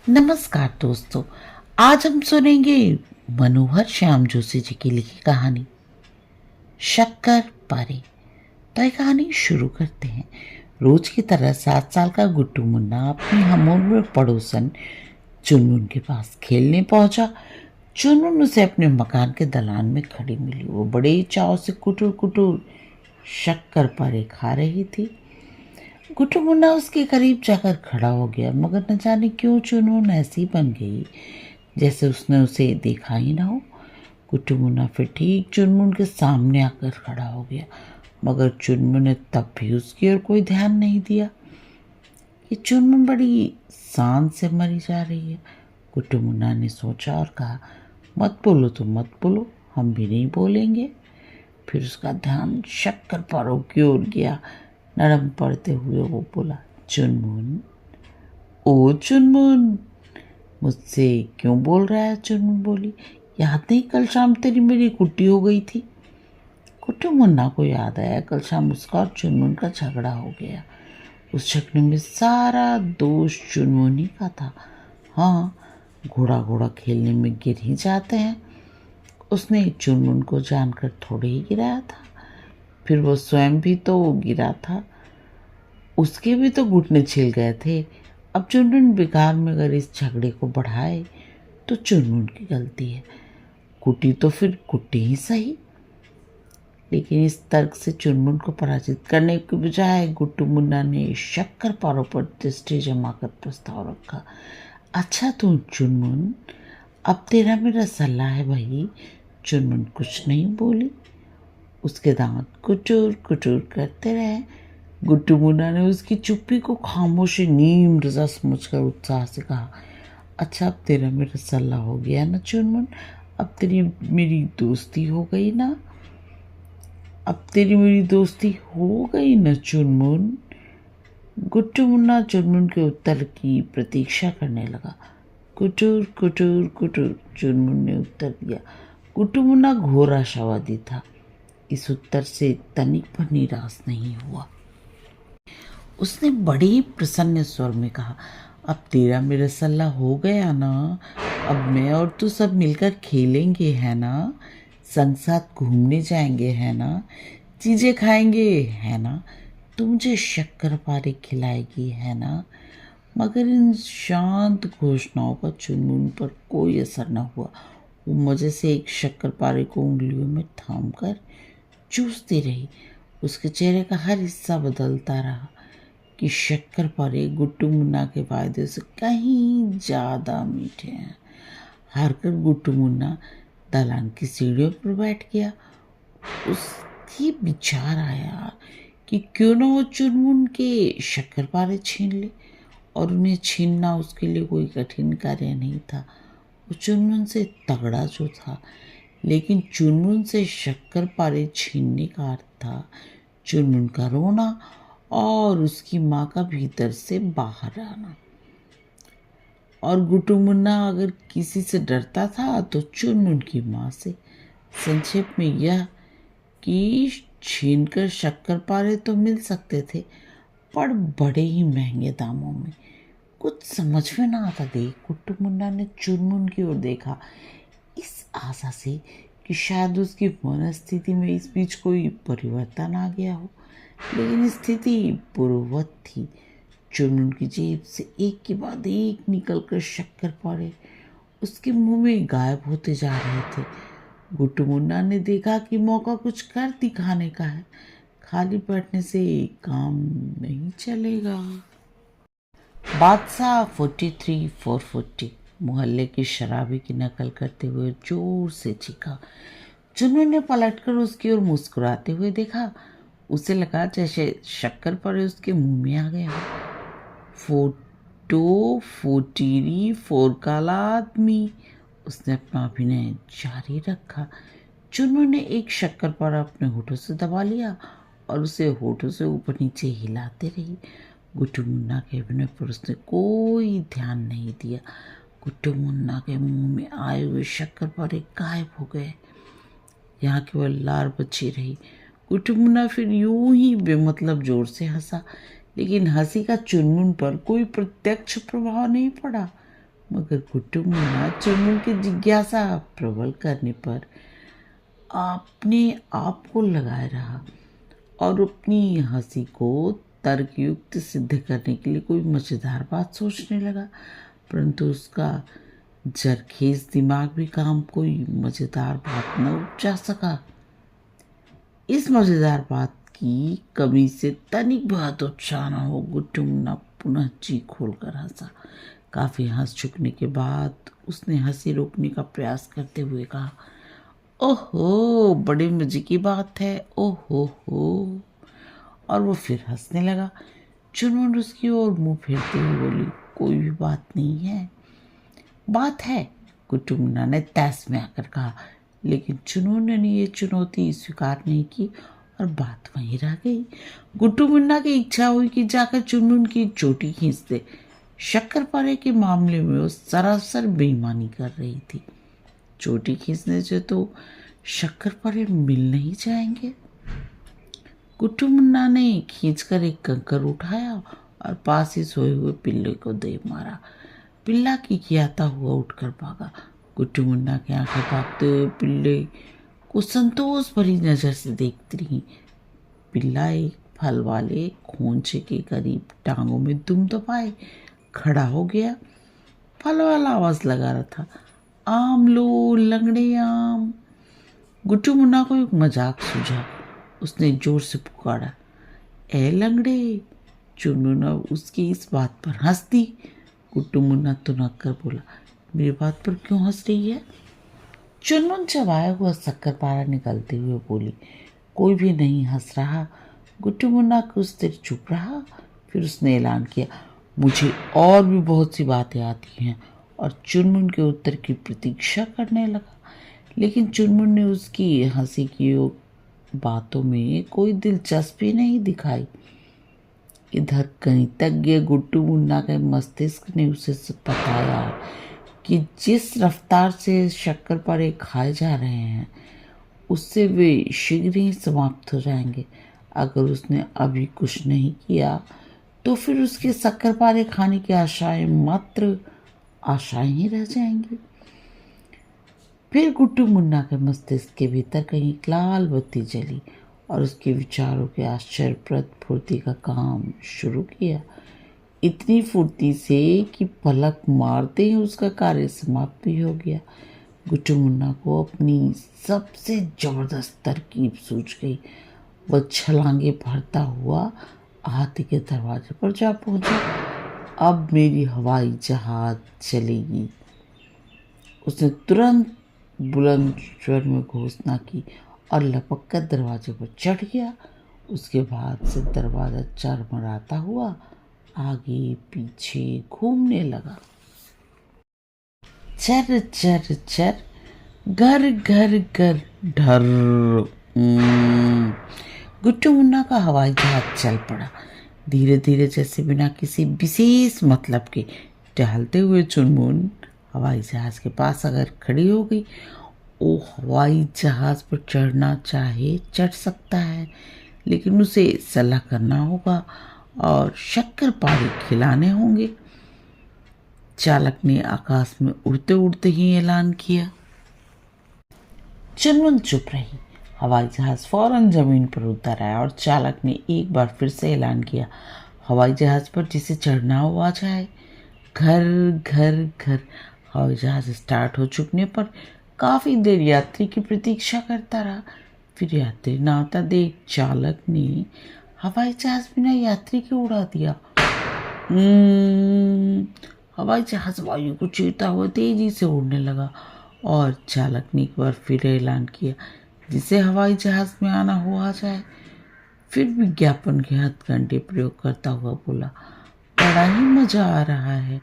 नमस्कार दोस्तों। आज हम सुनेंगे मनोहर श्याम जोशी जी की लिखी कहानी शक्कर पारे। तो ये कहानी शुरू करते हैं। रोज की तरह 7 साल का गुड्डू मुन्ना अपनी हमउम्र पड़ोसन चुनमुन के पास खेलने पहुंचा। चुनमुन उसे अपने मकान के दलान में खड़ी मिली। वो बड़े चाव से कुटुर कुटुर शक्कर पारे खा रही थी। गुड्डू मुन्ना उसके करीब जाकर खड़ा हो गया, मगर न जाने क्यों चुनमुन ऐसी बन गई जैसे उसने उसे देखा ही ना हो। गुड्डू मुन्ना फिर ठीक चुनमुन के सामने आकर खड़ा हो गया, मगर चुनमुन ने तब भी उसकी ओर कोई ध्यान नहीं दिया। ये चुनमुन बड़ी शान से मरी जा रही है। गुड्डू मुन्ना ने सोचा और कहा, मत बोलो तो मत बोलो, हम भी नहीं बोलेंगे। फिर उसका ध्यान शक्कर पारों की ओर गया। नरम पड़ते हुए वो बोला, चुनमुन, ओ चुनमुन, मुझसे क्यों बोल रहा है? चुनमुन बोली, याद नहीं कल शाम तेरी मेरी कुट्टी हो गई थी? गुड्डू मुन्ना को याद आया कल शाम उसका और चुनमुन का झगड़ा हो गया। उस झगड़े में सारा दोष चुनमुन ही का था। हाँ, घोड़ा घोड़ा खेलने में गिर ही जाते हैं। उसने चुनमुन को जानकर थोड़े ही गिराया था। फिर वो स्वयं भी तो गिरा था, उसके भी तो घुटने छिल गए थे। अब चुनमुन बेकार में अगर इस झगड़े को बढ़ाए तो चुनमुन की गलती है। कुटी तो फिर कुटी ही सही। लेकिन इस तर्क से चुनमुन को पराजित करने के बजाय गुड्डू मुन्ना ने शक्कर पारों पर दृष्टि जमाकर प्रस्ताव रखा, अच्छा तू चुनमुन, अब तेरा मेरा सलाह है भाई। चुनमुन कुछ नहीं बोली। उसके दांत कुटुर कुटुर करते रहे। गुड्डू मुन्ना ने उसकी चुप्पी को खामोशी नीम रजा समझकर उत्साह से कहा, अच्छा अब तेरा मेरा सलाह हो गया ना चुनमुन, अब तेरी मेरी दोस्ती हो गई ना, अब तेरी मेरी दोस्ती हो गई ना चुनमुन। गुड्डू मुन्ना चुनमुन के उत्तर की प्रतीक्षा करने लगा। कुटुर कुटुर कुटुर, चुनमुन ने उत्तर दिया। गुड्डू मुन्ना घोर आशावादी था। इस उत्तर से तनिक पर निराश नहीं हुआ। उसने बड़े ही प्रसन्न स्वर में कहा, अब तेरा मेरा सल्ला हो गया ना, अब मैं और तू सब मिलकर खेलेंगे है ना, संग साथ घूमने जाएंगे है ना, चीज़ें खाएंगे है ना, तू मुझे शक्कर पारे खिलाएगी है ना। मगर इन शांत घोषणाओं का चुनमुन पर कोई असर न हुआ। वो मजे से एक शक्कर पारे को उंगलियों में थाम कर चूसती रही। उसके चेहरे का हर हिस्सा बदलता रहा कि शक्कर पारे गुड्डू मुन्ना के वायदे से कहीं ज़्यादा मीठे हैं। हारकर गुड्डू मुन्ना दलान की सीढ़ियों पर बैठ गया। उसकी विचार आया कि क्यों न वो चुनमुन के शक्कर पारे छीन ले, और उन्हें छीनना उसके लिए कोई कठिन कार्य नहीं था। वो चुनमुन से तगड़ा जो था, लेकिन चुनमुन से शक्कर पारे छीनने का अर्थ था चुनमुन का रोना और उसकी माँ का भीतर से बाहर आना। और गुड्डू मुन्ना अगर किसी से डरता था तो चुनमुन की माँ से। संक्षेप में यह कि छीनकर शक्कर पारे तो मिल सकते थे, पर बड़े ही महंगे दामों में। कुछ समझ में ना आता देख गुड्डू मुन्ना ने चुनमुन की ओर देखा, इस आशा से कि शायद उसकी मनस्थिति में इस बीच कोई परिवर्तन आ गया हो। लेकिन स्थिति पूर्ववत थी। चुनमुन की जेब से एक के बाद एक निकलकर शक्कर पारे उसके मुंह में गायब होते जा रहे थे। गुड्डू मुन्ना ने देखा कि मौका कुछ कर दिखाने का है, खाली बैठने से काम नहीं चलेगा। बादशाह 43-440 मोहल्ले की शराबी की नकल करते हुए जोर से चीखा। चुन्नू ने पलटकर उसकी ओर मुस्कुराते हुए देखा। उसे लगा जैसे शक्कर पारे उसके मुंह में आ गया। फोटो फोटीरी फोर काला आदमी, उसने अपना अभिनय जारी रखा। चुन्नू ने एक शक्कर पारा अपने होठों से दबा लिया और उसे होठों से ऊपर नीचे हिलाते रही। गुड्डू मुन्ना के अभिनय पर उसने कोई ध्यान नहीं दिया। गुड्डू मुन्ना के मुंह में आए हुए शक्कर पारे गायब हो गए। यहाँ केवल लार बची रही। गुड्डू मुन्ना फिर यूं ही बेमतलब जोर से हंसा, लेकिन हंसी का चुनमुन पर कोई प्रत्यक्ष प्रभाव नहीं पड़ा। मगर गुड्डू मुन्ना चुनमुन की जिज्ञासा प्रबल करने पर अपने आप को लगाए रहा और अपनी हंसी को तर्कयुक्त सिद्ध करने के लिए कोई मजेदार बात सोचने लगा, परंतु उसका जरखेज दिमाग भी काम कोई मजेदार बात न उपजा सका। इस मजेदार बात की कमी से तनिक बहुत उत्साह न हो गुड्डू मुन्ना पुनः जी खोलकर हंसा। काफी हंस चुकने के बाद उसने हंसी रोकने का प्रयास करते हुए कहा, ओहो बड़े मजे की बात है, ओहो हो। और वो फिर हंसने लगा। चुनमुन उसकी ओर मुंह फेरते हुए बोली, कोई भी बात नहीं है। बात है, गुड्डू मुन्ना ने तैस में आकर कहा, लेकिन चुनमुन ने ये चुनौती स्वीकार नहीं की और बात वहीं रह गई। गुड्डू मुन्ना की इच्छा हुई कि जाकर चुनमुन की चोटी खींच दे। शक्करपारे के मामले में वो सरासर बेईमानी कर रही थी। चोटी खींचने से तो शक्करपारे मिल नहीं जाएंगे। गुड्डू मुन्ना ने खींचकर एक कंकर उठाया और पास ही सोए हुए पिल्ले को दे मारा। पिल्ला किकियाता हुआ उठकर भागा। गुड्डू मुन्ना की आंखें भागते हुए पिल्ले को संतोष भरी नजर से देखती रही। पिल्ला एक फल वाले खोंचे के करीब टांगों में दुम दबाए खड़ा हो गया। फल वाला आवाज लगा रहा था, आम लो लंगड़े आम। गुड्डू मुन्ना को एक मजाक सूझा। उसने जोर से पुकारा, ए लंगड़े। चुनमुन उसकी इस बात पर हंस दी। गुड्डू मुन्ना तुनक कर बोला, मेरी बात पर क्यों हंस रही है? चुनमुन चबाया हुआ शक्करपारा निकलते हुए बोली, कोई भी नहीं हंस रहा। गुड्डू मुन्ना कुछ देर चुप रहा, फिर उसने ऐलान किया, मुझे और भी बहुत सी बातें आती हैं, और चुनमुन के उत्तर की प्रतीक्षा करने लगा। लेकिन चुनमुन ने उसकी हंसी की बातों में कोई दिलचस्पी नहीं दिखाई। इधर गणितज्ञ गुड्डू मुन्ना के मस्तिष्क ने उसे बताया कि जिस रफ्तार से शक्करपारे खाए जा रहे हैं उससे वे शीघ्र ही समाप्त हो जाएंगे। अगर उसने अभी कुछ नहीं किया तो फिर उसके शक्करपारे खाने की आशाएं मात्र आशाएं ही रह जाएंगी। फिर गुड्डू मुन्ना के मस्तिष्क के भीतर कहीं एक लाल बत्ती जली और उसके विचारों के आश्चर्यप्रद फुर्ती का काम शुरू किया। इतनी फुर्ती से कि पलक मारते ही उसका कार्य समाप्त भी हो गया। गुड्डू मुन्ना को अपनी सबसे जबरदस्त तरकीब सूझ गई। वह छलांगे भरता हुआ हाथी के दरवाजे पर जा पहुंचा। अब मेरी हवाई जहाज चलेगी। उसने तुरंत बुलंद स्वर में घोषणा की और लपक कर दरवाजे पर चढ़ गया। उसके बाद से दरवाजा चरमराता हुआ आगे पीछे घूमने लगा। चर चर चर, घर घर घर ढर। गुड्डू मुन्ना का हवाई जहाज चल पड़ा, धीरे धीरे, जैसे बिना किसी विशेष मतलब के। टहलते हुए चुनमुन हवाई जहाज के पास अगर खड़ी हो गई, वो हवाई जहाज पर चढ़ना चाहे चढ़ सकता है, लेकिन उसे सलाह करना होगा और शक्करपारे खिलाने होंगे। चालक ने आकाश में उड़ते उड़ते ही ऐलान किया। चुनमुन चुप रही। हवाई जहाज फौरन जमीन पर उतर आया और चालक ने एक बार फिर से ऐलान किया, हवाई जहाज पर जिसे चढ़ना हो आ जाए। घर घर घर। हवाई जहाज स्टार्ट हो चुकने पर काफी देर यात्री की प्रतीक्षा करता रहा। फिर यात्री न आता देख चालक ने हवाई जहाज बिना यात्री के उड़ा दिया। हवाई जहाज वायु को चीरता हुआ तेजी से उड़ने लगा और चालक ने एक बार फिर ऐलान किया, जिसे हवाई जहाज में आना हो आ जाए। फिर विज्ञापन के हथकंडे प्रयोग करता हुआ बोला, बड़ा ही मजा आ रहा है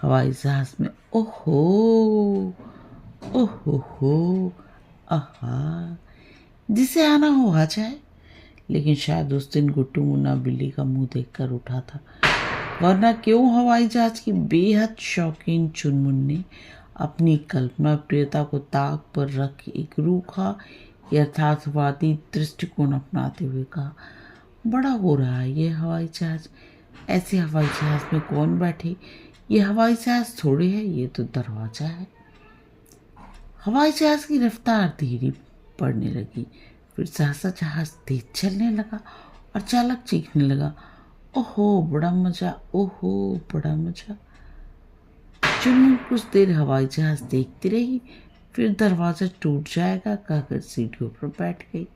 हवाई जहाज में। ओहो ओहो हो, आहा, जिसे आना हो आ जाए। लेकिन शायद उस दिन गुड्डू मुन्ना बिल्ली का मुंह देखकर उठा था, वरना क्यों हवाई जहाज की बेहद शौकीन चुनमुन ने अपनी कल्पना प्रियता को ताक पर रख एक रूखा यथार्थवादी दृष्टिकोण अपनाते हुए कहा, बड़ा हो रहा है ये हवाई जहाज। ऐसे हवाई जहाज में कौन बैठे ये हवाई जहाज थोड़े है, ये तो दरवाजा है। हवाई जहाज की रफ्तार धीरे पड़ने लगी। फिर सहसा जहाज तेज चलने लगा और चालक चीखने लगा, ओहो बड़ा मजा, ओहो बड़ा मजा। चुनमुन कुछ देर हवाई जहाज देखती रही, फिर दरवाजा टूट जाएगा कहकर सीढ़ियों पर बैठ गई।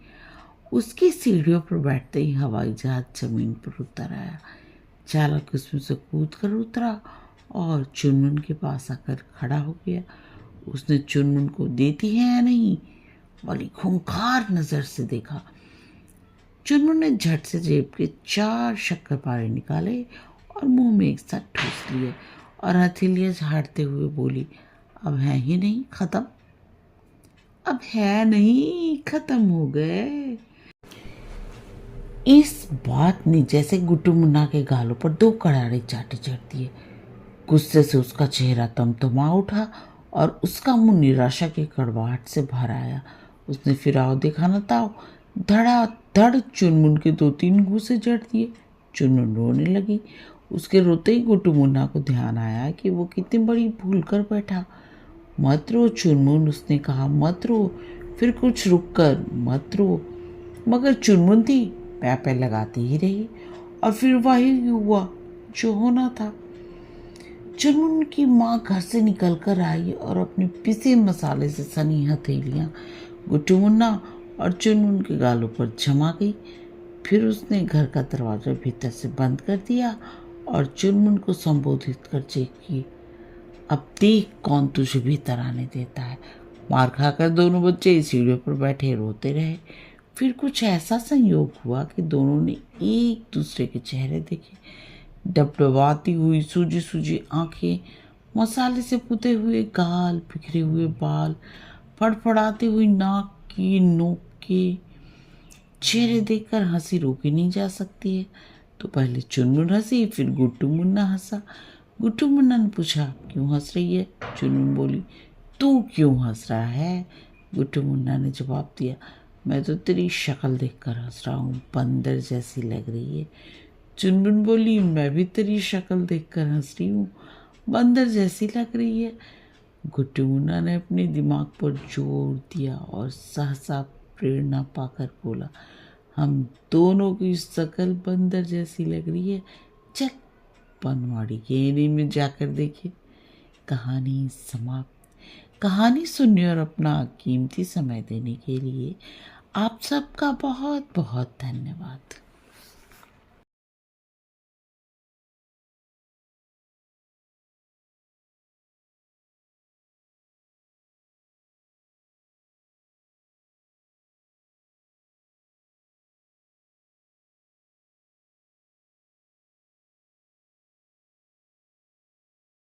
उसकी सीढ़ियों पर बैठते ही हवाई जहाज जमीन पर उतर आया। चालक उसमें से कूद कर उतरा और चुनमुन के पास आकर खड़ा हो गया। उसने चुनमुन को देती है या नहीं वाली खूंखार नजर से देखा। चुनमुन ने झट से जेब के 4 शक्करपारे निकाले और मुंह में एक साथ ठूस लिए और हथेलियां झाड़ते हुए बोली, अब है ही नहीं खत्म, अब है नहीं खत्म हो गए। इस बात ने जैसे गुड्डू मुन्ना के गालों पर 2 करारे चाटे चढ़ दिए। गुस्से से उसका चेहरा तमतमा उठा और उसका मुंह निराशा की कड़वाहट से भर आया। उसने फिर आओ देखा न ताओ धड़ाधड़ चुनमुन के 2-3 घूंसे जड़ दिए। चुनमुन रोने लगी। उसके रोते ही गुड्डू मुन्ना को ध्यान आया कि वो कितनी बड़ी भूल कर बैठा। मत रो चुनमुन, उसने कहा, मत रो। फिर कुछ रुक कर, मत रो। मगर चुनमुन थी, पैपे लगाती ही रही और फिर वही हुआ जो होना था। चुनमुन की माँ घर से निकल कर आई और अपने पिसे मसाले से सनी हथेलियां गुड्डू मुन्ना और चुनमुन के गालों पर जमा गई। फिर उसने घर का दरवाजा भीतर से बंद कर दिया और चुनमुन को संबोधित कर चेक की, अब देख कौन तुझे भीतर आने देता है। मार खाकर दोनों बच्चे सीढ़ियों पर बैठे रोते रहे। फिर कुछ ऐसा संयोग हुआ कि दोनों ने एक दूसरे के चेहरे देखे। डबडबाती हुई सूजी सूजी आंखें, मसाले से पुते हुए गाल, बिखरे हुए बाल, फड़फड़ाती हुई नाक की नोक के चेहरे देखकर हंसी रोकी नहीं जा सकती है। तो पहले चुनमुन हंसी, फिर गुड्डू मुन्ना हंसा। गुड्डू मुन्ना ने पूछा, क्यों हंस रही है? चुनमुन बोली, तू क्यों हंस रहा है? गुड्डू मुन्ना ने जवाब दिया, मैं तो तेरी शक्ल देखकर हंस रहा हूँ, बंदर जैसी लग रही है। चुनमुन बोली, मैं भी तेरी शक्ल देखकर हंस रही हूँ, बंदर जैसी लग रही है। गुड्डू मुन्ना ने अपने दिमाग पर जोर दिया और सहसा प्रेरणा पाकर बोला, हम दोनों की शक्ल बंदर जैसी लग रही है, चल बनवाड़ी गेंदी में जाकर देखे। कहानी समाप्त। कहानी सुनने और अपना कीमती समय देने के लिए आप सबका बहुत बहुत धन्यवाद।